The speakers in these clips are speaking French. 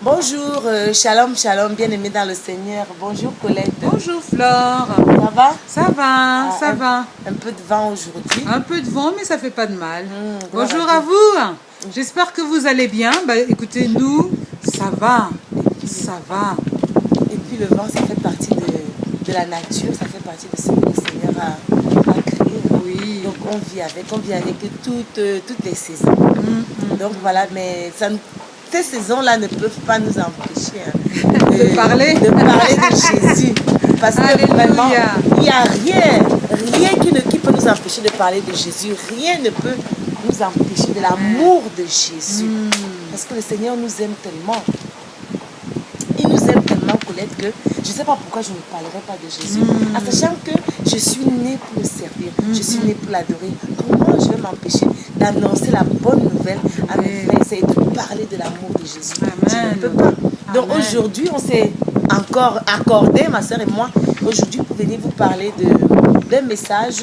Bonjour, shalom, shalom, bien-aimé dans le Seigneur. Bonjour Colette. Bonjour Flore. Ça va? Ça va, ça va. Un peu de vent aujourd'hui. Un peu de vent, mais ça fait pas de mal. Bonjour à à vous. J'espère que vous allez bien. Bah, écoutez, nous, ça va. Ça va. Et puis le vent, ça fait partie de la nature, ça fait partie de ce que le Seigneur a créé. Oui. Donc on vit avec toutes les saisons. Donc voilà, mais ces saisons-là ne peuvent pas nous empêcher De parler de Jésus. Parce que Alléluia. vraiment, il n'y a rien qui peut nous empêcher de parler de Jésus. Rien ne peut nous empêcher de l'amour de Jésus. Parce que le Seigneur nous aime tellement. Il nous aime tellement, Colette, que je ne sais pas pourquoi je ne parlerai pas de Jésus. En sachant que je suis née pour le servir, je suis née pour l'adorer. Comment je vais m'empêcher d'annoncer la bonne nouvelle à mes frères et de parler de l'amour de Jésus? Amen. Je ne peux pas. Donc Amen. aujourd'hui, on s'est encore accordé, ma soeur et moi, aujourd'hui pour venir vous parler d'un message,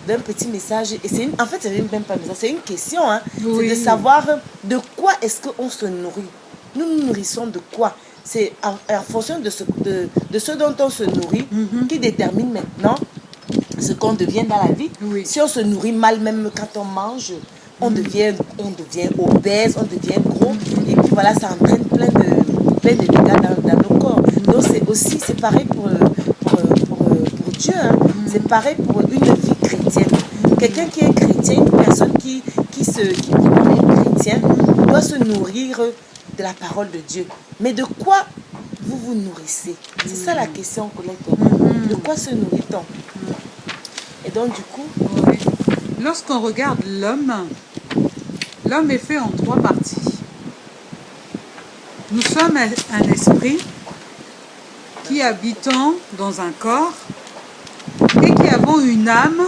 d'un petit message. Et en fait, c'est même pas un message, c'est une question. Hein. Oui. C'est de savoir de quoi est-ce qu'on se nourrit. Nous nous nourrissons de quoi? C'est en fonction de ce dont on se nourrit qui détermine maintenant ce qu'on devient dans la vie. Oui. Si on se nourrit mal, même quand on mange, on devient obèse, on devient gros. Et puis voilà, ça entraîne plein de dégâts dans nos corps. Donc c'est pareil pour Dieu. Hein. C'est pareil pour une vie chrétienne. Quelqu'un qui est chrétien, une personne qui est chrétien, doit se nourrir de la parole de Dieu. Mais de quoi vous vous nourrissez? C'est ça la question, Colette. De quoi se nourrit-on? Et donc du coup... Oui. Lorsqu'on regarde l'homme est fait en 3 parties. Nous sommes un esprit qui habitons dans un corps et qui avons une âme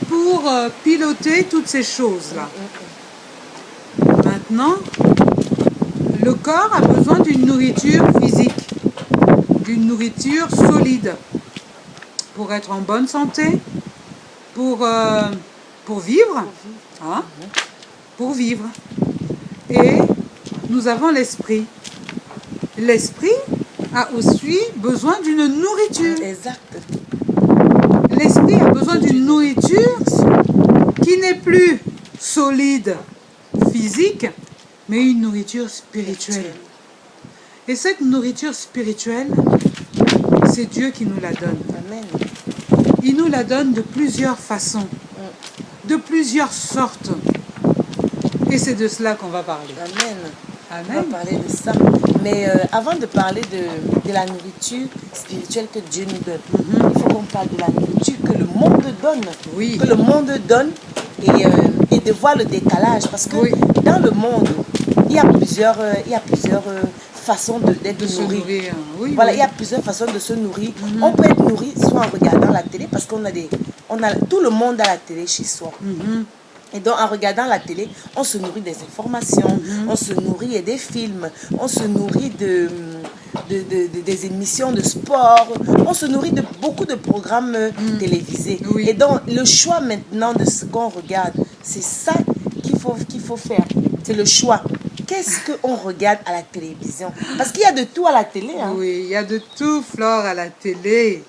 pour piloter toutes ces choses-là. Maintenant, le corps a besoin d'une nourriture physique, d'une nourriture solide pour être en bonne santé, pour vivre, hein, pour vivre. Et nous avons l'esprit. L'esprit a aussi besoin d'une nourriture. Exact. L'esprit a besoin d'une nourriture qui n'est plus solide, physique, mais une nourriture spirituelle. Et cette nourriture spirituelle, c'est Dieu qui nous la donne. Amen. Il nous la donne de plusieurs façons, de plusieurs sortes. Et c'est de cela qu'on va parler. Amen. Amen. On va parler de ça. Mais avant de parler de la nourriture spirituelle que Dieu nous donne, il faut qu'on parle de la nourriture que le monde donne. Oui. Que le monde donne et de voir le décalage. Parce que dans le monde, il y a plusieurs façons d'être nourri. Oui, voilà, oui. il y a plusieurs façons de se nourrir. On peut être nourri soit en regardant la télé, parce qu'on a tout le monde a la télé chez soi. Et donc, en regardant la télé, on se nourrit des informations, on se nourrit des films, on se nourrit des émissions de sport, on se nourrit de beaucoup de programmes télévisés. Oui. Et donc, le choix maintenant de ce qu'on regarde, c'est ça qu'il faut faire. C'est le choix. Qu'est-ce qu'on regarde à la télévision? Parce qu'il y a de tout à la télé. Hein. Oui, il y a de tout, Flore, à la télé.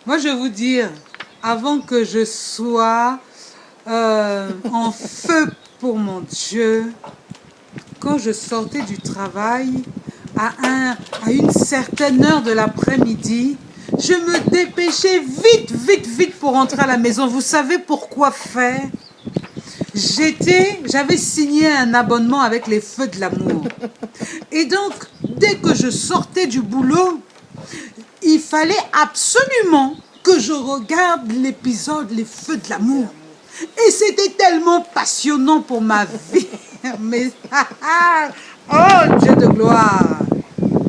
Moi, je vais vous dire, avant que je sois en feu pour mon Dieu, quand je sortais du travail, à une certaine heure de l'après-midi, je me dépêchais vite pour rentrer à la maison. Vous savez pourquoi faire? J'avais signé un abonnement avec les Feux de l'amour. Et donc, dès que je sortais du boulot, il fallait absolument que je regarde l'épisode Les Feux de l'amour. Et c'était tellement passionnant pour ma vie. Mais, oh, Dieu de gloire.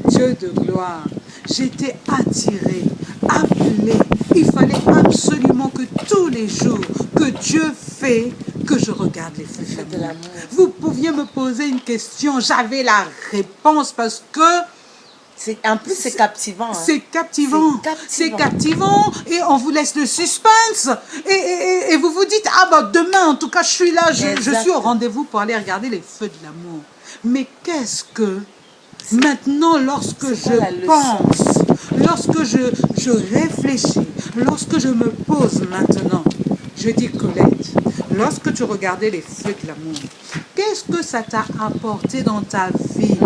Dieu de gloire. J'étais attirée, appelée. Il fallait absolument que tous les jours que Dieu fait, que je regarde les Feux de l'amour. Vous pouviez me poser une question, j'avais la réponse parce que En plus, c'est captivant. Hein. C'est captivant. C'est captivant. Et on vous laisse le suspense. Et vous vous dites, ah bah demain, en tout cas, je suis là, je suis au rendez-vous pour aller regarder les Feux de l'amour. Mais qu'est-ce que Maintenant, lorsque je pense, lorsque je réfléchis, lorsque je me pose maintenant, je dis Colette, lorsque tu regardais les feux de l'amour, qu'est-ce que ça t'a apporté dans ta vie?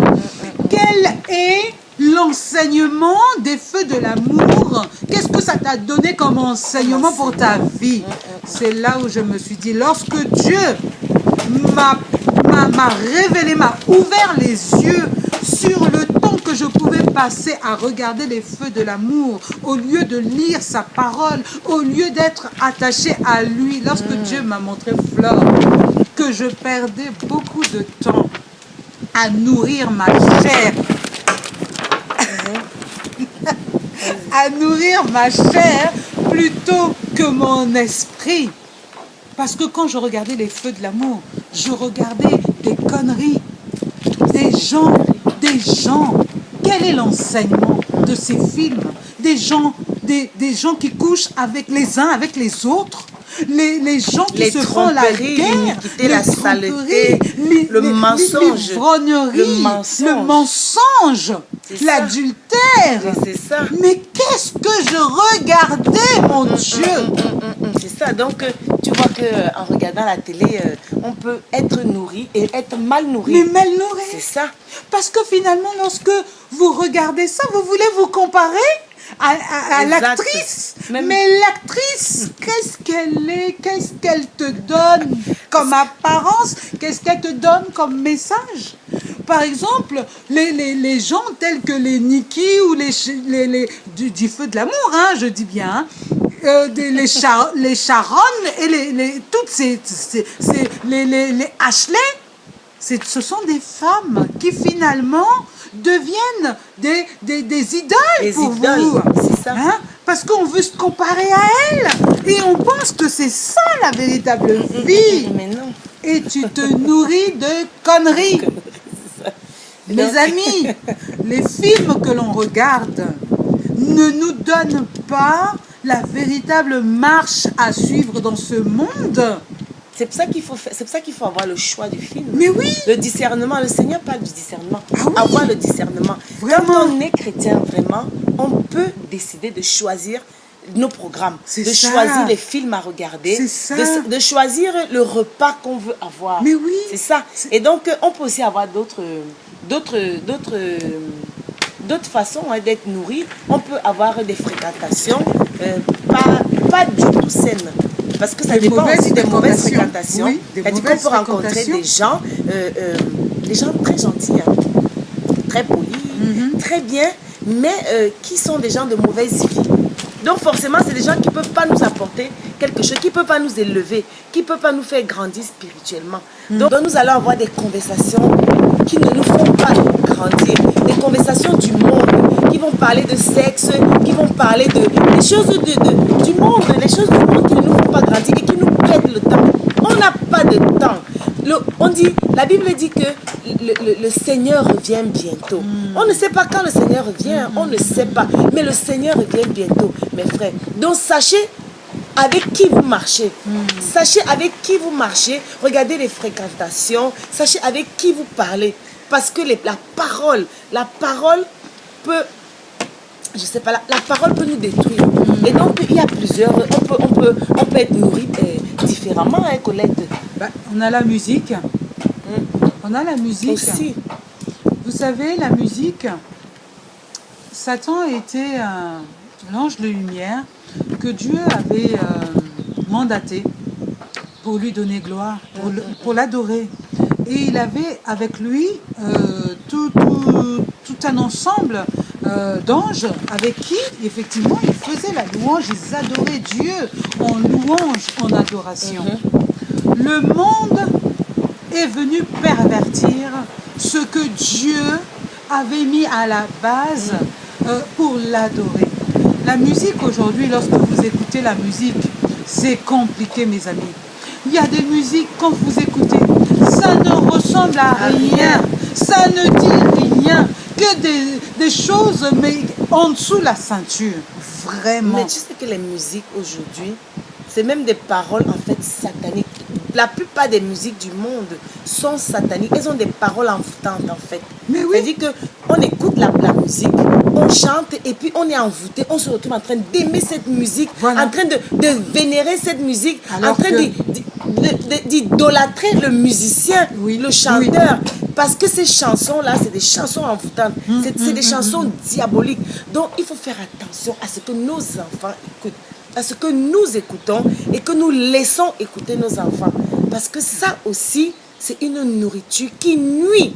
Quel est l'enseignement des feux de l'amour? Qu'est-ce que ça t'a donné comme enseignement pour ta vie? C'est là où je me suis dit, lorsque Dieu m'a révélé, m'a ouvert les yeux sur le temps que je pouvais passer à regarder les feux de l'amour, au lieu de lire sa parole, au lieu d'être attaché à lui, lorsque Dieu m'a montré, Flore, que je perdais beaucoup de temps à nourrir ma chair, à nourrir ma chair plutôt que mon esprit. Parce que quand je regardais les feux de l'amour, je regardais des conneries, des gens. Quel est l'enseignement de ces films? Des gens qui couchent avec les uns, avec les autres. Les gens qui se font la guerre, la saleté, le mensonge, le mensonge, l'adultère. C'est ça. Mais qu'est-ce que je regardais, mon Dieu? C'est ça. Donc, tu vois qu'en regardant la télé, on peut être nourri et être mal nourri. Mais mal nourri. C'est ça. Parce que finalement, lorsque vous regardez ça, vous voulez vous comparer à l'actrice. Mais l'actrice, qu'est-ce qu'elle est? Qu'est-ce qu'elle te donne comme apparence? Qu'est-ce qu'elle te donne comme message? Par exemple, les gens tels que les Nikki ou du feu de l'amour, hein, je dis bien, les Sharon et toutes les Ashley, ce sont des femmes qui finalement deviennent des idoles pour vous. C'est ça. Hein? Parce qu'on veut se comparer à elles. Et on pense que c'est ça la véritable vie. Mais non. Et tu te nourris de conneries. Mes amis, les films que l'on regarde ne nous donnent pas la véritable marche à suivre dans ce monde. C'est pour ça qu'il faut avoir le choix du film. Mais oui. Le discernement, le Seigneur parle du discernement. Ah oui. Avoir le discernement. Vraiment. Quand on est chrétien, vraiment, on peut décider de choisir nos programmes, de choisir les films à regarder, de choisir le repas qu'on veut avoir. Mais oui. C'est ça. Et donc, on peut aussi avoir d'autres façons d'être nourri. On peut avoir des fréquentations pas du tout saines. Parce que ça dépend aussi des mauvaises fréquentations. Oui, C'est-à-dire qu'on peut rencontrer des gens très gentils, hein, très polis, très bien, mais qui sont des gens de mauvaise vie. Donc forcément, c'est des gens qui ne peuvent pas nous apporter quelque chose, qui ne peuvent pas nous élever, qui ne peuvent pas nous faire grandir spirituellement. Donc nous allons avoir des conversations qui ne nous font pas grandir, des conversations du monde, qui vont parler de sexe, qui vont parler des choses du monde, les choses du monde qui ne nous font pas grandir et qui nous perdent le temps. On n'a pas de temps. La Bible dit que le Seigneur revient bientôt. On ne sait pas quand le Seigneur revient, on ne sait pas. Mais le Seigneur revient bientôt, mes frères. Donc sachez avec qui vous marchez. Sachez avec qui vous marchez. Regardez les fréquentations. Sachez avec qui vous parlez. Parce que la parole peut... Je sais pas, la parole peut nous détruire. Et donc, il y a plusieurs... On peut être nourri différemment, hein, Colette. On a la musique. On a la musique. Aussi. Vous savez, la musique, Satan était l'ange de lumière que Dieu avait mandaté pour lui donner gloire, pour l'adorer. Et il avait avec lui tout un ensemble d'anges avec qui, effectivement, ils faisaient la louange, ils adoraient Dieu en louange, en adoration. Le monde est venu pervertir ce que Dieu avait mis à la base pour l'adorer. La musique aujourd'hui, lorsque vous écoutez la musique, c'est compliqué, mes amis. Il y a des musiques, quand vous écoutez, ça ne ressemble à rien. Ça ne dit rien. Que des choses, mais en dessous la ceinture. Vraiment. Mais tu sais que les musiques aujourd'hui, c'est même des paroles en fait sataniques. la plupart des musiques du monde sont sataniques. Elles ont des paroles envoûtantes en fait. Mais oui. C'est-à-dire qu'on écoute la musique, on chante et puis on est envoûté. On se retrouve en train d'aimer cette musique, Voilà. en train de vénérer cette musique, Alors en train d'idolâtrer le musicien, Oui. le chanteur. Parce que ces chansons-là, c'est des chansons envoûtantes. C'est des chansons diaboliques. Donc, il faut faire attention à ce que nos enfants écoutent, à ce que nous écoutons et que nous laissons écouter nos enfants. Parce que ça aussi, c'est une nourriture qui nuit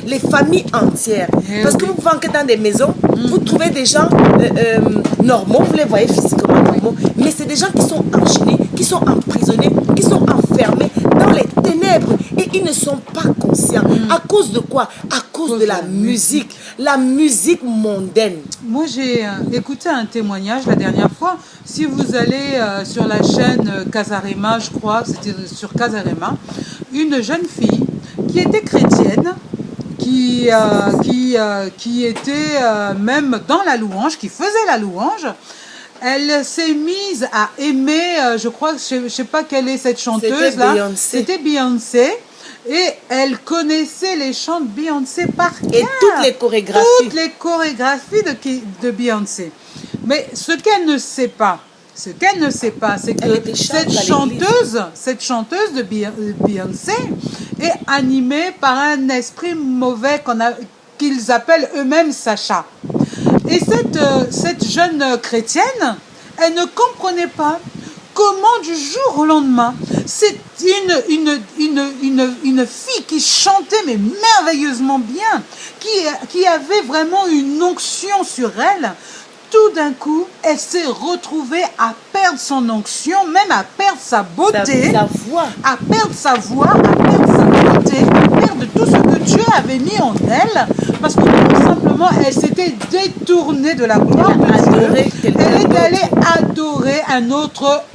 les familles entières. Parce que vous pouvez entrer dans des maisons, vous trouvez des gens normaux, vous les voyez physiquement normaux, mais c'est des gens qui sont enchaînés, qui sont emprisonnés, qui sont enfermés dans les ténèbres et ils ne sont pas conscients. À cause de quoi? À cause de la musique mondaine. Moi, j'ai écouté un témoignage la dernière fois. Si vous allez sur la chaîne Casarema, je crois, c'était sur Casarema, une jeune fille qui était chrétienne, qui était même dans la louange, qui faisait la louange. Elle s'est mise à aimer, je crois, je ne sais pas quelle est cette chanteuse-là. C'était Beyoncé. Et elle connaissait les chants de Beyoncé par cœur. Et toutes les chorégraphies. Toutes les chorégraphies de Beyoncé. Mais ce qu'elle ne sait pas, c'est que cette chanteuse de Beyoncé est animée par un esprit mauvais qu'ils appellent eux-mêmes Sacha. Et cette jeune chrétienne, elle ne comprenait pas comment du jour au lendemain, c'est une fille qui chantait mais merveilleusement bien, qui avait vraiment une onction sur elle. Tout d'un coup, elle s'est retrouvée à perdre son onction, même à perdre sa beauté, sa voix, à perdre sa voix, à perdre sa beauté, à perdre tout ce que Dieu avait mis en elle, parce que tout simplement, elle s'était détournée de la gloire de Dieu. Elle est allée adorer un autre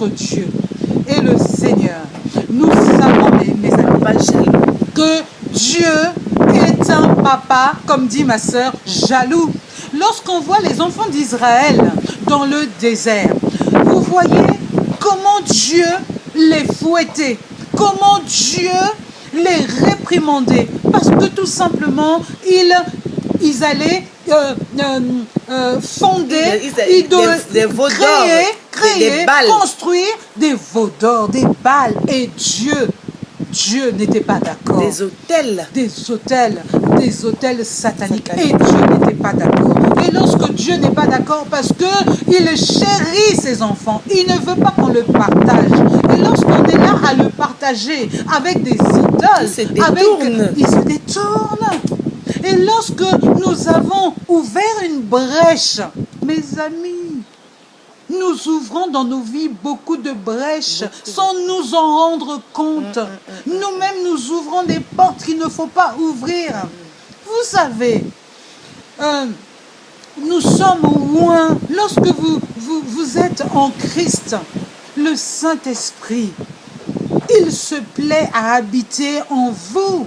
Dieu. Et le Seigneur, nous savons, mes amis, que Dieu est un papa, comme dit ma sœur, jaloux. Lorsqu'on voit les enfants d'Israël dans le désert, vous voyez comment Dieu les fouettait, comment Dieu les réprimandait, parce que tout simplement, ils allaient fonder, créer, construire des veaux d'or, des balles, et Dieu n'était pas d'accord. Des hôtels sataniques. Et Dieu n'était pas d'accord. Et lorsque Dieu n'est pas d'accord, parce qu'il chérit ses enfants, il ne veut pas qu'on le partage. Et lorsqu'on est là à le partager avec des idoles, il se détourne. Et lorsque nous avons ouvert une brèche, mes amis, nous ouvrons dans nos vies beaucoup de brèches sans nous en rendre compte. Nous-mêmes, nous ouvrons des portes qu'il ne faut pas ouvrir. Vous savez, nous sommes loin. Lorsque vous êtes en Christ, le Saint-Esprit, il se plaît à habiter en vous.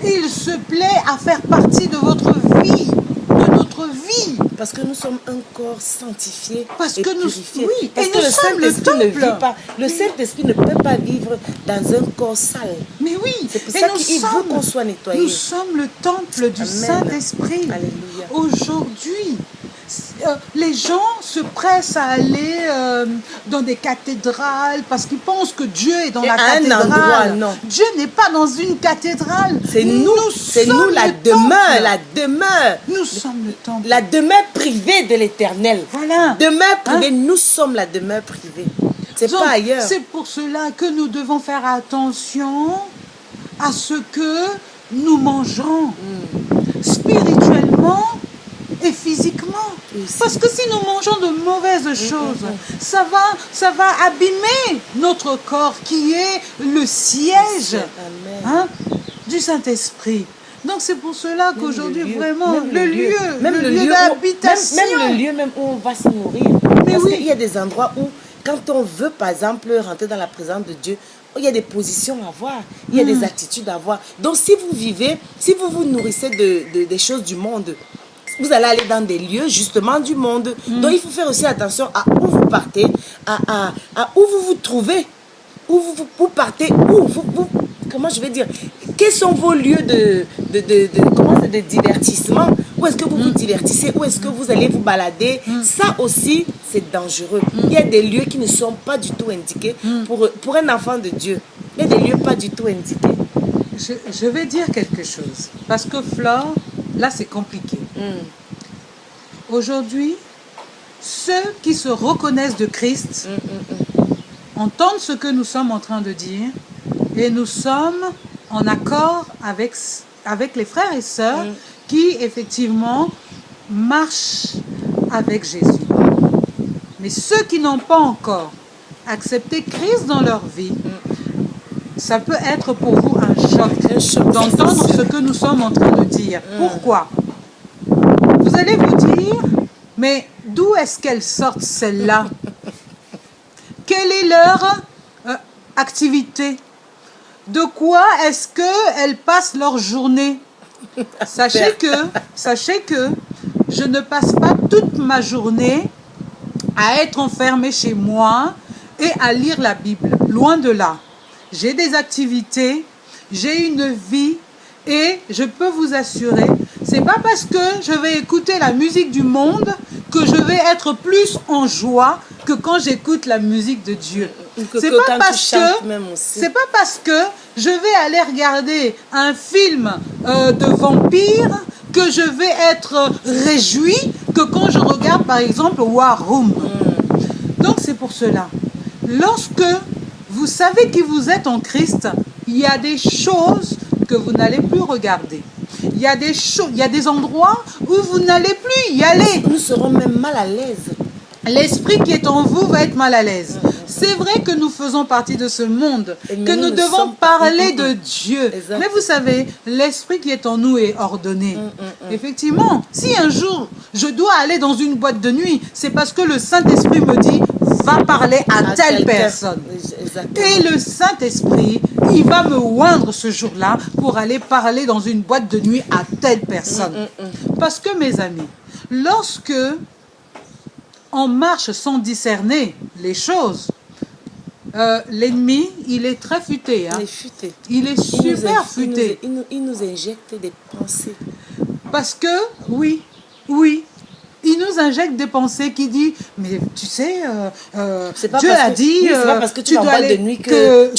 Il se plaît à faire partie de votre vie, de notre vie. Parce que nous sommes un corps sanctifié parce et que purifié. Oui, parce que le Saint-Esprit ne vit pas. Le Saint-Esprit ne peut pas vivre dans un corps sale. Mais oui, c'est pour ça qu'il veut qu'on soit nettoyé. Nous sommes le temple du Saint-Esprit. Alléluia. Aujourd'hui, les gens se pressent à aller dans des cathédrales parce qu'ils pensent que Dieu est dans la cathédrale. Endroit, non. Dieu n'est pas dans une cathédrale. C'est nous la demeure. Nous sommes le temple. La demeure privée de l'Éternel. Voilà. Demeure privée, nous sommes la demeure privée. C'est pas ailleurs. C'est pour cela que nous devons faire attention à ce que nous mangeons spirituellement et physiquement. Parce que si nous mangeons de mauvaises choses, ça va abîmer notre corps qui est le siège du Saint-Esprit. Donc c'est pour cela qu'aujourd'hui vraiment le lieu d'habitation, même le lieu même où on va se nourrir. Parce qu'il y a des endroits où quand on veut par exemple rentrer dans la présence de Dieu, il y a des positions à avoir, il y a des attitudes à avoir. Donc si vous vous nourrissez des choses du monde, vous allez aller dans des lieux justement du monde. Donc il faut faire aussi attention à où vous partez, à où vous vous trouvez, où vous partez, comment je vais dire, quels sont vos lieux de divertissement, où est-ce que vous vous divertissez, où est-ce que vous allez vous balader. Ça aussi, c'est dangereux. Il y a des lieux qui ne sont pas du tout indiqués pour un enfant de Dieu. Il y a des lieux pas du tout indiqués. Je vais dire quelque chose. Parce que Flore, là c'est compliqué. Aujourd'hui, ceux qui se reconnaissent de Christ entendent ce que nous sommes en train de dire et nous sommes en accord avec les frères et sœurs qui effectivement marchent avec Jésus. Mais ceux qui n'ont pas encore accepté Christ dans leur vie, ça peut être pour vous un choc d'entendre ce que nous sommes en train de dire. Pourquoi? Vous allez vous dire, mais d'où est-ce qu'elles sortent celles-là? Quelle est leur activité? De quoi est-ce qu'elles passent leur journée? Sachez que je ne passe pas toute ma journée à être enfermée chez moi et à lire la Bible. Loin de là. J'ai des activités, j'ai une vie et je peux vous assurer, c'est pas parce que je vais écouter la musique du monde que je vais être plus en joie que quand j'écoute la musique de Dieu. C'est pas parce que je vais aller regarder un film de vampires que je vais être réjoui que quand je regarde par exemple War Room. Donc c'est pour cela. Lorsque vous savez qui vous êtes en Christ, il y a des choses que vous n'allez plus regarder. Il y a des endroits où vous n'allez plus y aller. Nous serons même mal à l'aise. L'esprit qui est en vous va être mal à l'aise. C'est vrai que nous faisons partie de ce monde, que nous devons parler de Dieu. Exactement. Mais vous savez, l'esprit qui est en nous est ordonné. Effectivement, si un jour je dois aller dans une boîte de nuit, c'est parce que le Saint-Esprit me dit va parler à telle personne. Et le Saint-Esprit, il va me oindre ce jour-là pour aller parler dans une boîte de nuit à telle personne. Parce que mes amis, lorsque on marche sans discerner les choses, l'ennemi, il est très futé. Hein? Il est super futé. Il nous injecte des pensées. Parce que, oui, il nous injecte des pensées qui disent, mais tu sais, Dieu a dit, c'est pas parce que tu vas en boîte de nuit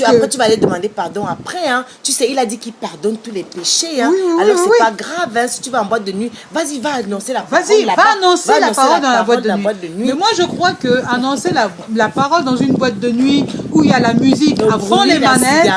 après tu vas aller demander pardon après. Hein. Tu sais, il a dit qu'il pardonne tous les péchés. Hein. Alors c'est pas grave. Hein. Si tu vas en boîte de nuit, vas-y, va annoncer la parole. Vas-y, va annoncer la parole dans la boîte de nuit. Mais moi, je crois que annoncer la parole dans une boîte de nuit où il y a la musique à fond les manettes,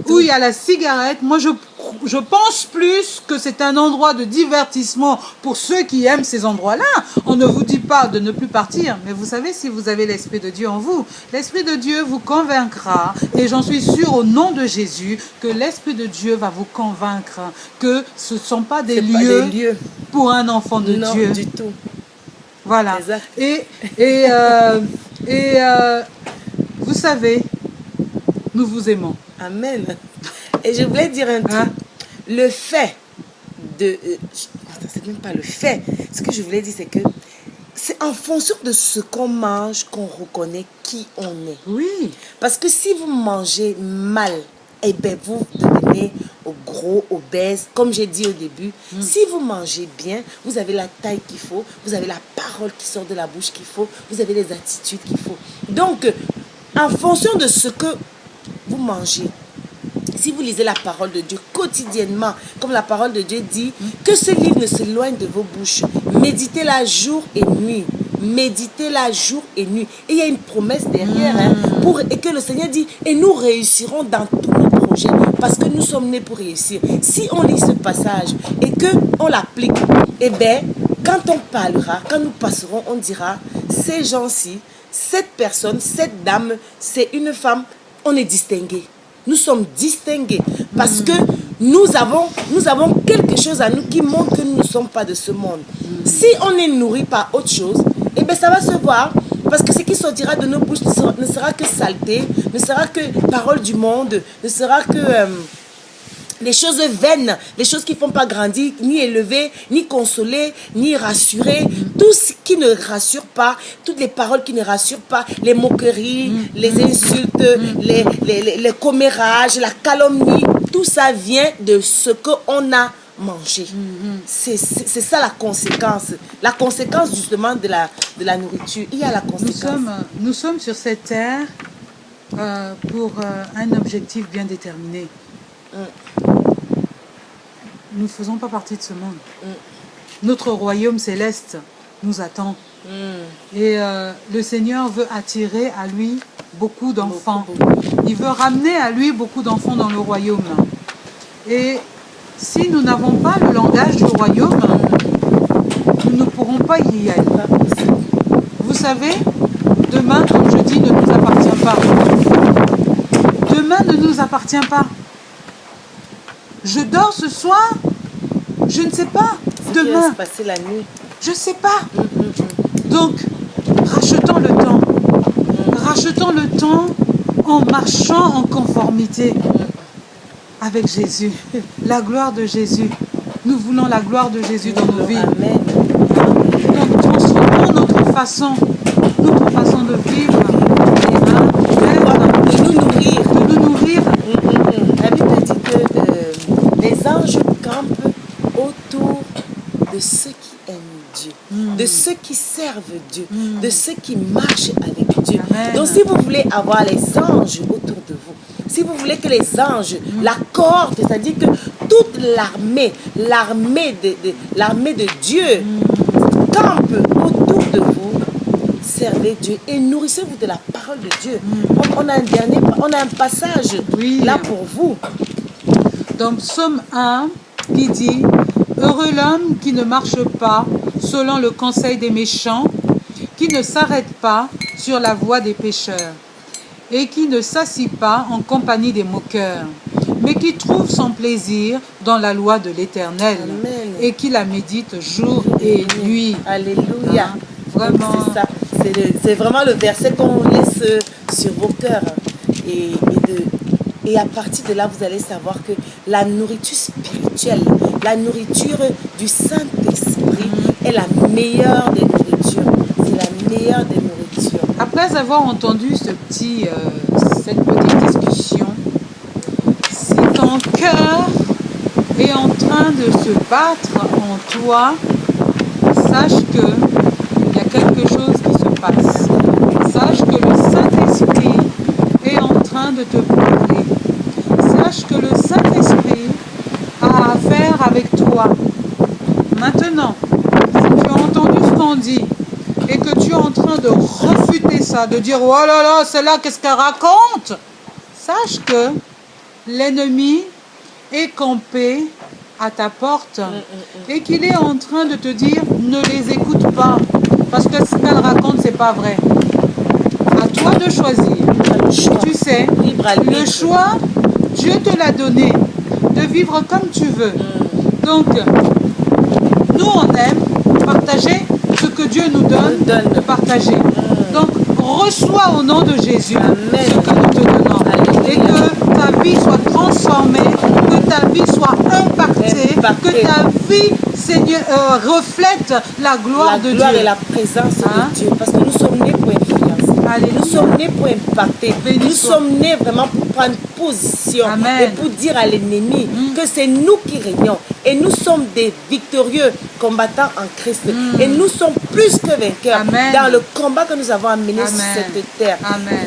où il y a la cigarette, moi je pense plus que c'est un endroit de divertissement pour ceux qui aiment ces endroits-là. On ne vous dit pas de ne plus partir, mais vous savez, si vous avez l'Esprit de Dieu en vous, l'Esprit de Dieu vous convaincra, et j'en suis sûre au nom de Jésus, que l'Esprit de Dieu va vous convaincre que ce ne sont pas des lieux pour un enfant de Dieu. Non, du tout. Voilà. Exact. Et vous savez, nous vous aimons. Amen. Et je voulais dire un truc. Hein? Le fait de... c'est même pas le fait. Ce que je voulais dire, c'est que c'est en fonction de ce qu'on mange qu'on reconnaît qui on est. Oui. Parce que si vous mangez mal, eh bien vous devenez gros, obèse. Comme j'ai dit au début, si vous mangez bien, vous avez la taille qu'il faut, vous avez la parole qui sort de la bouche qu'il faut, vous avez les attitudes qu'il faut. Donc, en fonction de ce que vous mangez, si vous lisez la parole de Dieu quotidiennement, comme la parole de Dieu dit, que ce livre ne s'éloigne de vos bouches. Méditez-la jour et nuit. Méditez-la jour et nuit. Et il y a une promesse derrière. Et que le Seigneur dit, et nous réussirons dans tous nos projets. Parce que nous sommes nés pour réussir. Si on lit ce passage et qu'on l'applique, eh bien, quand on parlera, quand nous passerons, on dira, ces gens-ci, cette personne, cette dame, c'est une femme, on est distingué. Nous sommes distingués parce que nous avons quelque chose à nous qui montre que nous ne sommes pas de ce monde. Si on est nourri par autre chose, eh bien ça va se voir parce que ce qui sortira de nos bouches ne sera que saleté, ne sera que parole du monde, ne sera que les choses vaines, les choses qui ne font pas grandir, ni élever, ni consoler, ni rassurer. Tout ce qui ne rassure pas, toutes les paroles qui ne rassurent pas, les moqueries, les insultes, les commérages, la calomnie, tout ça vient de ce qu'on a mangé. C'est ça la conséquence. La conséquence justement de la nourriture. Il y a la conséquence. Nous sommes sur cette terre pour un objectif bien déterminé. Nous ne faisons pas partie de ce monde. Notre royaume céleste nous attend. Et le Seigneur veut attirer à lui beaucoup d'enfants. Il veut ramener à lui beaucoup d'enfants dans le royaume. Et si nous n'avons pas le langage du royaume, nous ne pourrons pas y aller. Vous savez, demain, comme je dis, ne nous appartient pas. Demain ne nous appartient pas. Je dors ce soir, je ne sais pas. Demain, qui va se passer la nuit. Je ne sais pas. Donc, rachetons le temps. Rachetons le temps en marchant en conformité avec Jésus. La gloire de Jésus. Nous voulons la gloire de Jésus dans nos vies. Amen. Donc, transformons notre façon de vivre, de nous nourrir. De nous nourrir. La Bible dit que les anges campent autour de ceux qui aiment Dieu, de ceux qui servent Dieu, de ceux qui marchent avec Dieu. Amen. Donc si vous voulez avoir les anges autour de vous, si vous voulez que les anges, la cohorte, c'est-à-dire que toute l'armée de Dieu campe autour de vous, servez Dieu et nourrissez-vous de la parole de Dieu. On a un passage là pour vous. Dans Psaume 1 qui dit « Heureux l'homme qui ne marche pas selon le conseil des méchants, qui ne s'arrête pas sur la voie des pécheurs, et qui ne s'assit pas en compagnie des moqueurs, mais qui trouve son plaisir dans la loi de l'Éternel, et qui la médite jour et nuit. » Alléluia. Vraiment. C'est ça. C'est vraiment le verset qu'on laisse sur vos cœurs. Et à partir de là, vous allez savoir que la nourriture spirituelle, la nourriture du Saint-Esprit est la meilleure des nourritures. C'est la meilleure des nourritures. Après avoir entendu cette petite discussion, si ton cœur est en train de se battre en toi, sache qu'il y a quelque chose qui se passe. Sache que le Saint-Esprit est en train de te parler. Sache que le Saint-Esprit a affaire avec toi. Maintenant, si tu as entendu ce qu'on dit et que tu es en train de refuter ça, de dire « Oh là là, celle-là, qu'est-ce qu'elle raconte ?» Sache que l'ennemi est campé à ta porte et qu'il est en train de te dire « Ne les écoute pas, parce que ce qu'elle raconte, c'est pas vrai. » À toi de choisir. Tu sais, le choix, Dieu te l'a donné, de vivre comme tu veux. Donc, nous, on aime partager ce que Dieu nous donne de partager. Donc, reçois au nom de Jésus ce que nous te donnons. Et que ta vie soit transformée, que ta vie soit impactée, que ta vie, Seigneur, reflète la gloire de Dieu. La gloire et la présence de Dieu. Parce que nous sommes nés pour influencer. Nous sommes nés pour impacter. Nous sommes nés vraiment pour prendre position. Amen. Et pour dire à l'ennemi que c'est nous qui régnons. Et nous sommes des victorieux combattants en Christ. Et nous sommes plus que vainqueurs dans le combat que nous avons amené sur cette terre.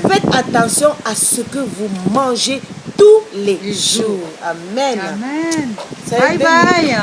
Faites attention à ce que vous mangez tous les jours. Amen. Amen. Bye bye.